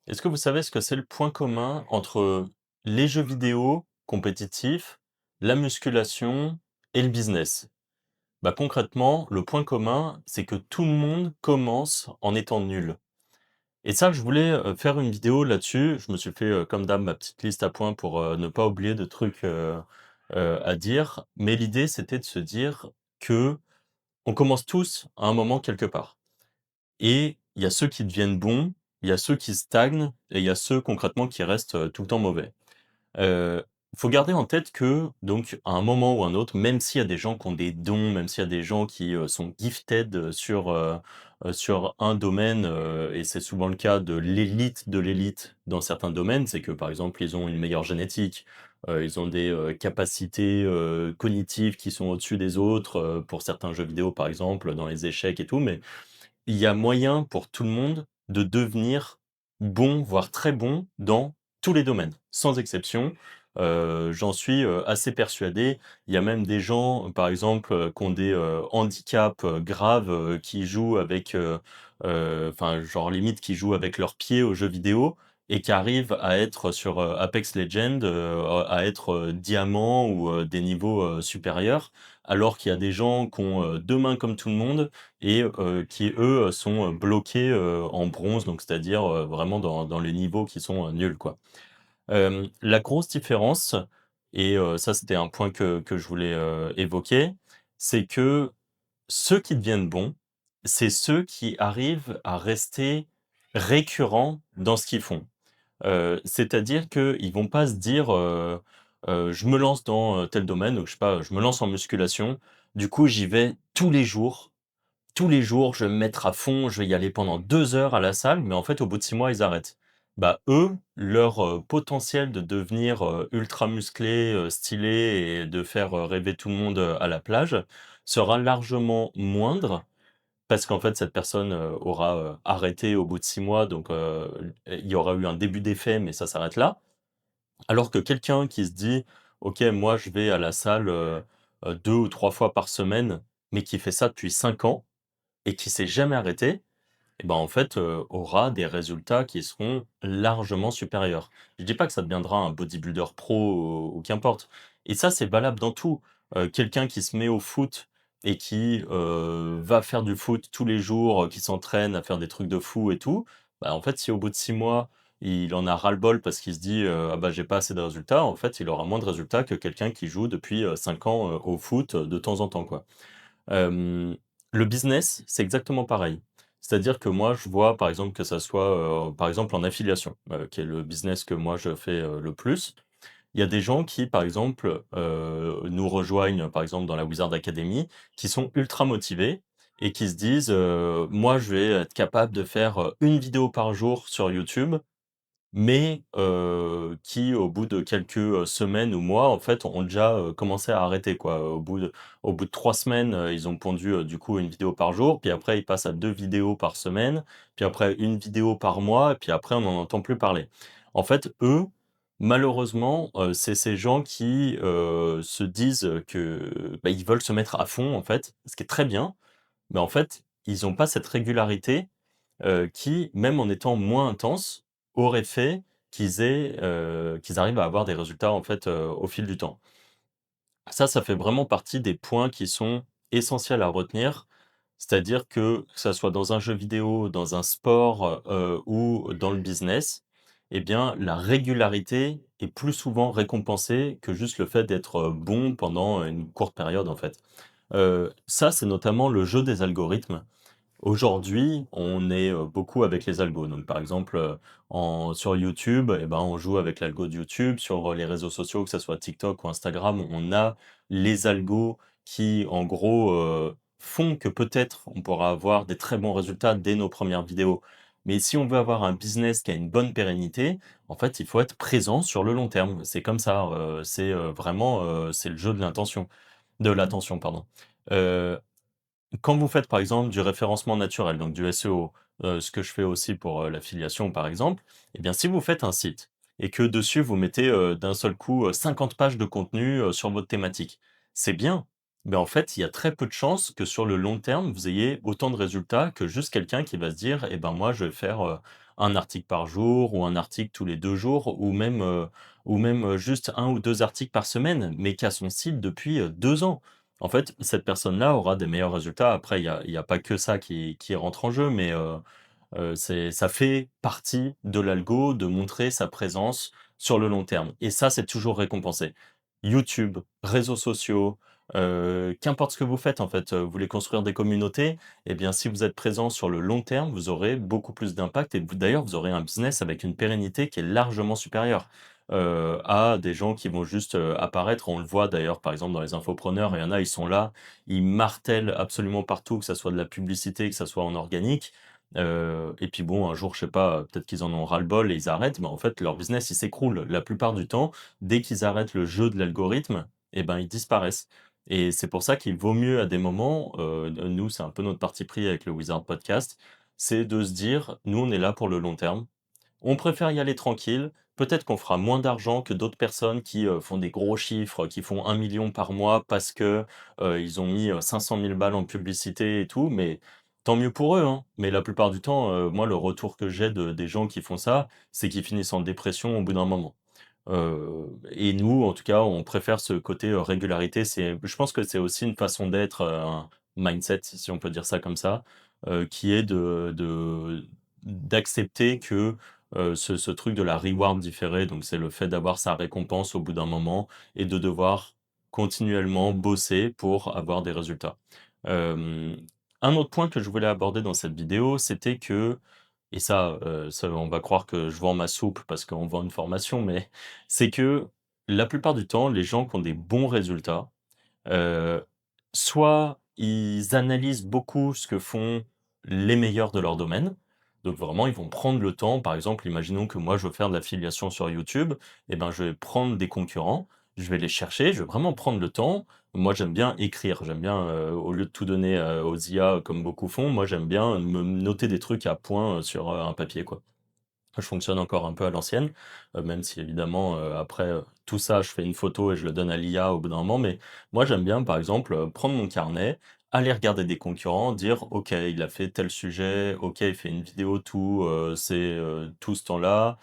Est-ce que vous savez ce que c'est le point commun entre les jeux vidéo compétitifs, la musculation et le business? Bah, concrètement, le point commun, c'est que tout le monde commence en étant nul. Et ça, je voulais, faire une vidéo là-dessus. Je me suis fait, comme d'hab, ma petite liste à points pour, ne pas oublier de trucs, à dire. Mais l'idée, c'était de se dire que on commence tous à un moment quelque part. Et il y a ceux qui deviennent bons, il y a ceux qui stagnent et il y a ceux concrètement qui restent, tout le temps mauvais. Heu, faut garder en tête que donc à un moment ou un autre, même s'il y a des gens qui ont des dons, même s'il y a des gens qui, sont gifted, sur un domaine, et c'est souvent le cas de l'élite dans certains domaines. C'est que par exemple, ils ont une meilleure génétique, ils ont des, capacités, cognitives qui sont au-dessus des autres, pour certains jeux vidéo par exemple, dans les échecs et tout. Mais il y a moyen pour tout le monde de devenir bon, voire très bon dans tous les domaines, sans exception. J'en suis, assez persuadé. Il y a même des gens, par exemple, qui ont des, handicaps, graves, qui jouent avec, enfin, genre limite qui jouent avec leurs pieds aux jeux vidéo et qui arrivent à être sur, Apex Legends, à être, diamant ou, des niveaux, supérieurs. Alors qu'il y a des gens qui ont, 2 mains comme tout le monde et qui eux, sont, bloqués, en bronze, donc c'est-à-dire, vraiment dans les niveaux qui sont, nuls, quoi. La grosse différence et ça c'était un point que je voulais, évoquer, c'est que ceux qui deviennent bons, c'est ceux qui arrivent à rester récurrents dans ce qu'ils font. C'est-à-dire qu'ils vont pas se dire, «Je me lance dans, tel domaine», donc je sais pas, je me lance en musculation, du coup j'y vais tous les jours, je vais me mettre à fond, je vais y aller pendant 2 heures à la salle, mais en fait, au bout de 6 mois, ils arrêtent. Bah, eux, leur, potentiel de devenir, ultra musclé, stylé et de faire, rêver tout le monde, à la plage, sera largement moindre parce qu'en fait, cette personne, aura, arrêté au bout de 6 mois, donc il y aura eu un début d'effet, mais ça s'arrête là. Alors que quelqu'un qui se dit: «OK, moi, je vais à la salle, 2 ou 3 fois par semaine», mais qui fait ça depuis 5 ans et qui s'est jamais arrêté, et ben, en fait, aura des résultats qui seront largement supérieurs. Je dis pas que ça deviendra un bodybuilder pro ou qu'importe, et ça, c'est valable dans tout. Quelqu'un qui se met au foot et qui, va faire du foot tous les jours, qui s'entraîne à faire des trucs de fou et tout, bah, en fait, si au bout de 6 mois, il en a ras-le-bol parce qu'il se dit, «Ah bah, j'ai pas assez de résultats», en fait, il aura moins de résultats que quelqu'un qui joue depuis, 5 ans, au foot, de temps en temps, quoi. Hem, le business, c'est exactement pareil. C'est-à-dire que moi, je vois, par exemple, que ça soit, par exemple, en affiliation, qui est le business que moi je fais, le plus. Il y a des gens qui, par exemple, nous rejoignent, par exemple, dans la Wizard Academy, qui sont ultra motivés et qui se disent, «Moi, je vais être capable de faire, 1 vidéo par jour sur YouTube», mais qui au bout de quelques, semaines ou mois, en fait, ont déjà, commencé à arrêter, quoi. Au bout de 3 semaines, ils ont pondu, du coup, une vidéo par jour, puis après ils passent à 2 vidéos par semaine, puis après une vidéo par mois, et puis après on n'en entend plus parler. En fait, eux, malheureusement, c'est ces gens qui, se disent, que, bah, ils veulent se mettre à fond, en fait, ce qui est très bien, mais en fait, ils ont pas cette régularité qui, même en étant moins intenses, aurait fait qu'ils arrivent à avoir des résultats, en fait, au fil du temps. Ça fait vraiment partie des points qui sont essentiels à retenir. C'est-à-dire que ça soit dans un jeu vidéo, dans un sport, ou dans le business, eh bien, la régularité est plus souvent récompensée que juste le fait d'être, bon pendant une courte période, en fait. Ça, c'est notamment le jeu des algorithmes. Aujourd'hui, on est, beaucoup avec les algos. Donc par exemple, sur YouTube, et ben, on joue avec l'algo de YouTube. Sur, les réseaux sociaux, que ça soit TikTok ou Instagram, on a les algos qui, en gros, font que peut-être on pourra avoir des très bons résultats dès nos premières vidéos. Mais si on veut avoir un business qui a une bonne pérennité, en fait, il faut être présent sur le long terme. C'est comme ça, c'est, vraiment, c'est le jeu de l'attention, pardon. Heu Quand vous faites, par exemple, du référencement naturel, donc du SEO, ce que je fais aussi pour, l'affiliation, par exemple, eh bien, si vous faites un site et que dessus vous mettez, d'un seul coup, 50 pages de contenu, sur votre thématique, c'est bien, mais en fait, il y a très peu de chances que sur le long terme, vous ayez autant de résultats que juste quelqu'un qui va se dire: «Eh ben, moi, je vais faire, un article par jour ou un article tous les 2 jours ou même, juste un ou 2 articles par semaine, mais qui a son site depuis, 2 ans. En fait, cette personne-là aura des meilleurs résultats. Après, il y a pas que ça qui rentre en jeu, mais c'est ça fait partie de l'algo de montrer sa présence sur le long terme et ça, c'est toujours récompensé. YouTube, réseaux sociaux, qu'importe ce que vous faites en fait, vous voulez construire des communautés, eh bien si vous êtes présent sur le long terme, vous aurez beaucoup plus d'impact et vous aurez un business avec une pérennité qui est largement supérieure, à des gens qui vont juste, apparaître. On le voit d'ailleurs par exemple dans les infopreneurs, il y en a, ils sont là, ils martèlent absolument partout, que ça soit de la publicité, que ça soit en organique. Et puis bon, un jour, je sais pas, peut-être qu'ils en ont ras-le-bol et ils arrêtent, mais en fait, leur business, il s'écroule. La plupart du temps, dès qu'ils arrêtent le jeu de l'algorithme, eh ben, ils disparaissent. Et c'est pour ça qu'il vaut mieux à des moments, nous, c'est un peu notre parti pris avec le Wizard Podcast, c'est de se dire: «Nous, on est là pour le long terme. On préfère y aller tranquille. Peut-être qu'on fera moins d'argent que d'autres personnes qui, font des gros chiffres, qui font 1 million par mois parce que, ils ont mis, 500 000 balles en publicité et tout, mais tant mieux pour eux, hein. Mais la plupart du temps, moi, le retour que j'ai des gens qui font ça, c'est qu'ils finissent en dépression au bout d'un moment. Et nous, en tout cas, on préfère ce côté, régularité. Je pense que c'est aussi une façon d'être, un mindset, si on peut dire ça comme ça, qui est d'accepter que, ce truc de la reward différée, donc c'est le fait d'avoir sa récompense au bout d'un moment et de devoir continuellement bosser pour avoir des résultats. Hem, un autre point que je voulais aborder dans cette vidéo, c'était que et ça, on va croire que je vends ma soupe parce qu'on vend une formation, mais c'est que la plupart du temps, les gens qui ont des bons résultats, Heu, soit ils analysent beaucoup ce que font les meilleurs de leur domaine. Donc vraiment, ils vont prendre le temps, par exemple, imaginons que moi je veux faire de l'affiliation sur YouTube, et ben, je vais prendre des concurrents, je vais les chercher, je vais vraiment prendre le temps. Moi, j'aime bien écrire, j'aime bien, au lieu de tout donner, aux IA comme beaucoup font, moi j'aime bien me noter des trucs à point, sur, un papier, quoi. Je fonctionne encore un peu à l'ancienne, même si évidemment, après, tout ça, je fais une photo et je le donne à l'IA au bout d'un moment. Mais moi, j'aime bien, par exemple, prendre mon carnet, aller regarder des concurrents, dire: «OK, il a fait tel sujet, OK, il fait une vidéo tout ce temps-là,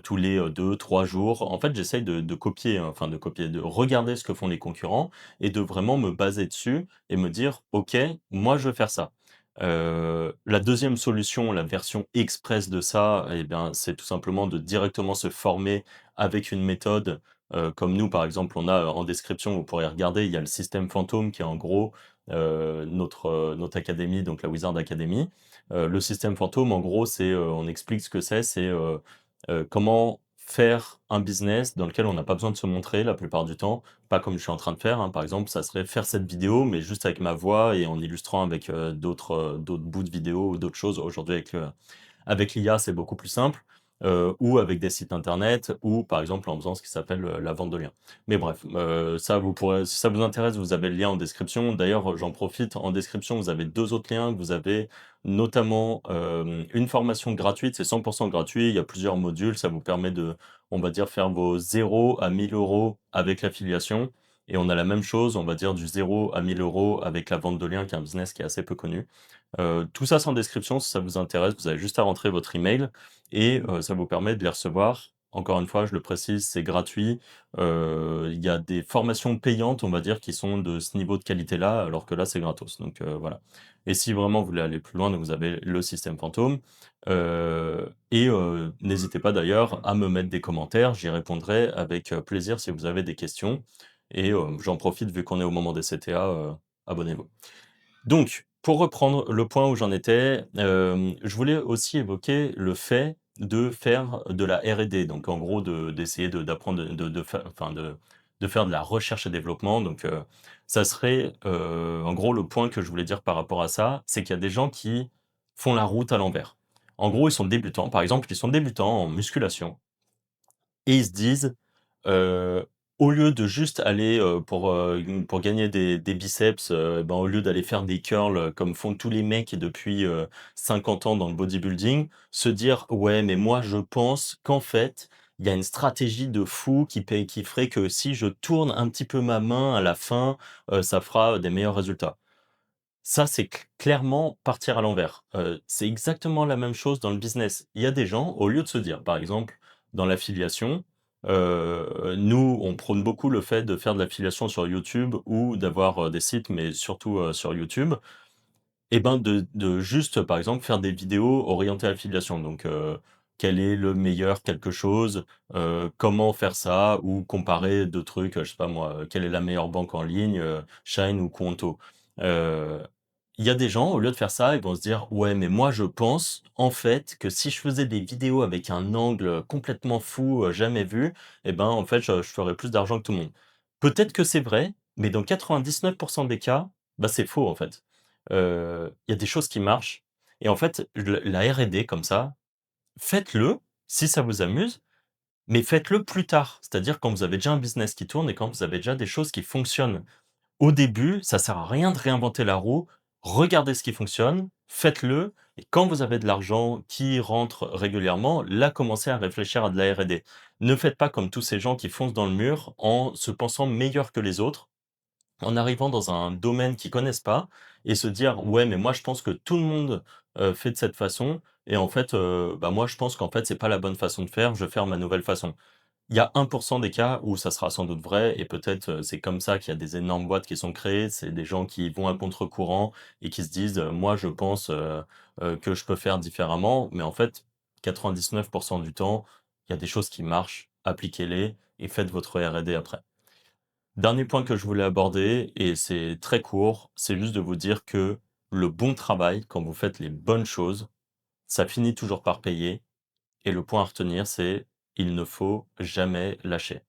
tous les, 2-3 jours». En fait, j'essaye de copier, hein, enfin de copier, de regarder ce que font les concurrents et de vraiment me baser dessus et me dire: «OK, moi, je veux faire ça». La deuxième solution, la version express de ça, eh bien, c'est tout simplement de directement se former avec une méthode, comme nous, par exemple, on a, en description, vous pourrez regarder, il y a le système fantôme qui est en gros, notre académie, donc la Wizard Academy. Le système fantôme, en gros, on explique ce que comment faire un business dans lequel on n'a pas besoin de se montrer la plupart du temps. Pas comme je suis en train de faire, hein. Par exemple, ça serait faire cette vidéo, mais juste avec ma voix et en illustrant avec, d'autres bouts de vidéo ou d'autres choses. Aujourd'hui avec l'IA, c'est beaucoup plus simple, ou avec des sites internet ou par exemple en faisant ce qui s'appelle, la vente de liens. Mais bref, ça vous pourrez si ça vous intéresse, vous avez le lien en description. D'ailleurs, j'en profite, en description, vous avez 2 autres liens. Vous avez notamment, une formation gratuite, c'est 100 gratuit. Il y a plusieurs modules, ça vous permet de, on va dire, faire vos 0 à 1 000 € avec l'affiliation et on a la même chose, on va dire du 0 à 1 000 € avec la vente de liens, qui est un business qui est assez peu connu. Tout ça, c'est en description si ça vous intéresse. Vous avez juste à rentrer votre email et ça vous permet de les recevoir. Encore une fois, je le précise, c'est gratuit. Il y a des formations payantes, on va dire, qui sont de ce niveau de qualité-là, alors que là, c'est gratos. Donc voilà. Et si vraiment vous voulez aller plus loin, donc vous avez le système fantôme. N'hésitez pas d'ailleurs à me mettre des commentaires. J'y répondrai avec plaisir si vous avez des questions. Et j'en profite, vu qu'on est au moment des CTA, abonnez-vous. Donc, pour reprendre le point où j'en étais, je voulais aussi évoquer le fait de faire de la R&D. Donc en gros d'essayer d'apprendre de faire enfin de faire de la recherche et développement. Donc, ça serait, en gros le point que je voulais dire par rapport à ça, c'est qu'il y a des gens qui font la route à l'envers. En gros, ils sont débutants, par exemple, ils sont débutants en musculation et ils se disent, heu, au lieu de juste aller, pour gagner des biceps, ben, au lieu d'aller faire des curls, comme font tous les mecs depuis, 50 ans dans le bodybuilding, se dire: «Ouais, mais moi je pense qu'en fait, il y a une stratégie de fou qui ferait que si je tourne un petit peu ma main à la fin, ça fera des meilleurs résultats». Ça, c'est clairement partir à l'envers. C'est exactement la même chose dans le business. Il y a des gens, au lieu de se dire, par exemple, dans l'affiliation, nous, on prône beaucoup le fait de faire de l'affiliation sur YouTube ou d'avoir, des sites, mais surtout, sur YouTube. Et ben, de juste, par exemple, faire des vidéos orientées affiliation. Donc, quel est le meilleur quelque chose? Comment faire ça? Ou comparer 2 trucs, je sais pas moi, quelle est la meilleure banque en ligne, Shine ou Conto? Heu, il y a des gens, au lieu de faire ça, ils vont se dire: «Ouais, mais moi je pense, en fait, que si je faisais des vidéos avec un angle complètement fou, jamais vu, et ben, en fait, je ferais plus d'argent que tout le monde». Peut-être que c'est vrai, mais dans 99 des cas, bah, c'est faux, en fait. Il y a des choses qui marchent et en fait, le la R&D comme ça, faites-le si ça vous amuse, mais faites-le plus tard. C'est-à-dire quand vous avez déjà un business qui tourne et quand vous avez déjà des choses qui fonctionnent. Au début, ça sert à rien de réinventer la roue. Regardez ce qui fonctionne, faites-le et quand vous avez de l'argent qui rentre régulièrement, là, commencez à réfléchir à de la R&D. Ne faites pas comme tous ces gens qui foncent dans le mur en se pensant meilleurs que les autres, en arrivant dans un domaine qu'ils connaissent pas et se dire: «Ouais, mais moi je pense que tout le monde, fait de cette façon et en fait, bah, moi je pense qu'en fait c'est pas la bonne façon de faire, je vais faire ma nouvelle façon». Il y a 1 des cas où ça sera sans doute vrai et peut-être, c'est comme ça qu'il y a des énormes boîtes qui sont créées. C'est des gens qui vont à contre-courant et qui se disent: «Moi je pense, que je peux faire différemment». Mais en fait, 99 du temps, il y a des choses qui marchent, appliquez-les et faites votre R&D après. Dernier point que je voulais aborder et c'est très court, c'est juste de vous dire que le bon travail, quand vous faites les bonnes choses, ça finit toujours par payer et le point à retenir, c'est: il ne faut jamais lâcher.